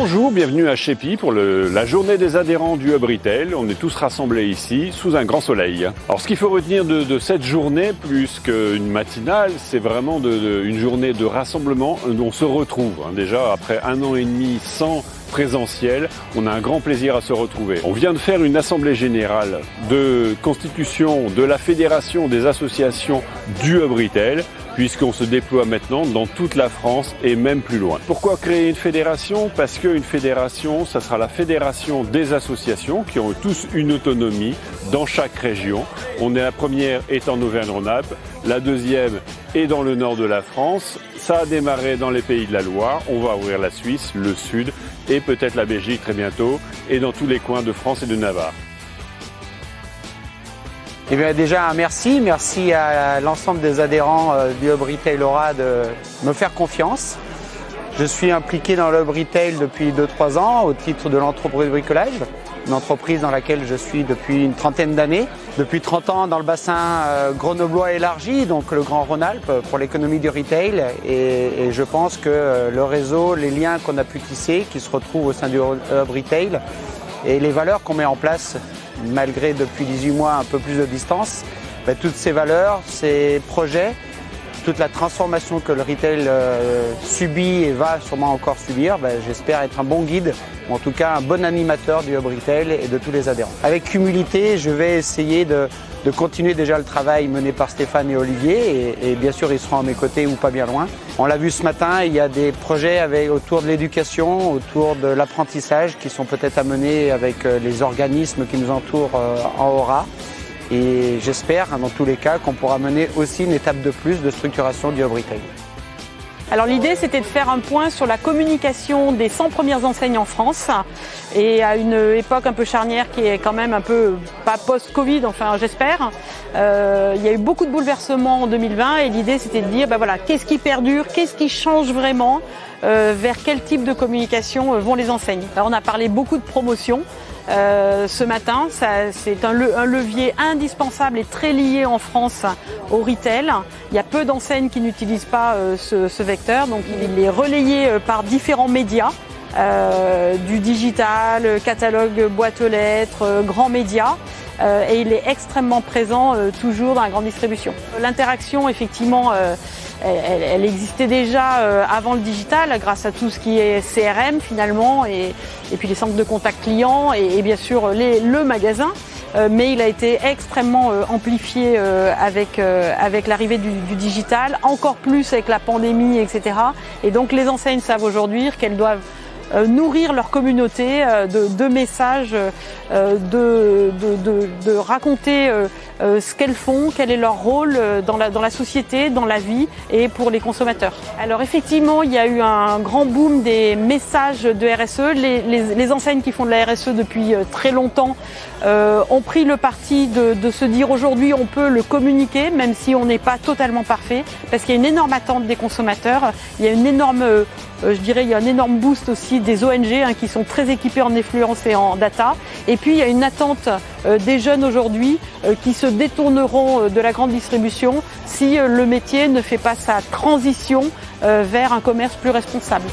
Bonjour, bienvenue à Chépy pour la journée des adhérents du Hub Retail. On est tous rassemblés ici sous un grand soleil. Alors ce qu'il faut retenir de cette journée, plus qu'une matinale, c'est vraiment une journée de rassemblement où on se retrouve. Déjà après 1 an et demi sans présentiel, on a un grand plaisir à se retrouver. On vient de faire une assemblée générale de constitution de la fédération des associations du Hub Retail, puisqu'on se déploie maintenant dans toute la France et même plus loin. Pourquoi créer une fédération? Parce qu'une fédération, ça sera la fédération des associations qui ont tous une autonomie dans chaque région. La première est en Auvergne-Rhône-Alpes, la deuxième est dans le nord de la France. Ça a démarré dans les pays de la Loire, on va ouvrir la Suisse, le Sud et peut-être la Belgique très bientôt et dans tous les coins de France et de Navarre. Eh bien déjà merci à l'ensemble des adhérents du Hub Retail Aura de me faire confiance. Je suis impliqué dans le Hub Retail depuis 2-3 ans au titre de l'entreprise bricolage, une entreprise dans laquelle je suis depuis une trentaine d'années. Depuis 30 ans dans le bassin grenoblois élargi, donc le Grand Rhône-Alpes pour l'économie du retail et je pense que le réseau, les liens qu'on a pu tisser, qui se retrouvent au sein du Hub Retail et les valeurs qu'on met en place, malgré depuis 18 mois un peu plus de distance, toutes ces valeurs, ces projets, toute la transformation que le retail subit et va sûrement encore subir, j'espère être un bon guide, ou en tout cas un bon animateur du Hub Retail et de tous les adhérents. Avec humilité, je vais essayer de continuer déjà le travail mené par Stéphane et Olivier et bien sûr ils seront à mes côtés ou pas bien loin. On l'a vu ce matin, il y a des projets autour de l'éducation, autour de l'apprentissage qui sont peut-être à mener avec les organismes qui nous entourent en Aura. Et j'espère, dans tous les cas, qu'on pourra mener aussi une étape de plus de structuration du Hub Retail. Alors l'idée c'était de faire un point sur la communication des 100 premières enseignes en France et à une époque un peu charnière qui est quand même un peu, pas post-Covid, enfin j'espère. Il y a eu beaucoup de bouleversements en 2020 et l'idée c'était de dire qu'est-ce qui perdure, qu'est-ce qui change vraiment, vers quel type de communication vont les enseignes. Alors on a parlé beaucoup de promotion. Ce matin, c'est un levier indispensable et très lié en France au retail. Il y a peu d'enseignes qui n'utilisent pas ce vecteur, donc il est relayé par différents médias, du digital, catalogue, boîte aux lettres, grands médias. Et il est extrêmement présent toujours dans la grande distribution. L'interaction, effectivement, elle existait déjà avant le digital grâce à tout ce qui est CRM finalement et puis les centres de contact clients et bien sûr le magasin. Mais il a été extrêmement amplifié avec l'arrivée du digital, encore plus avec la pandémie, etc. Et donc les enseignes savent aujourd'hui qu'elles doivent nourrir leur communauté de messages, de raconter ce qu'elles font, quel est leur rôle dans la société, dans la vie et pour les consommateurs. Alors effectivement, il y a eu un grand boom des messages de RSE. Les enseignes qui font de la RSE depuis très longtemps ont pris le parti de se dire aujourd'hui on peut le communiquer même si on n'est pas totalement parfait parce qu'il y a une énorme attente des consommateurs, il y a une énorme il y a un énorme boost aussi des ONG qui sont très équipés en influence et en data. Et puis il y a une attente des jeunes aujourd'hui qui se détourneront de la grande distribution si le métier ne fait pas sa transition vers un commerce plus responsable.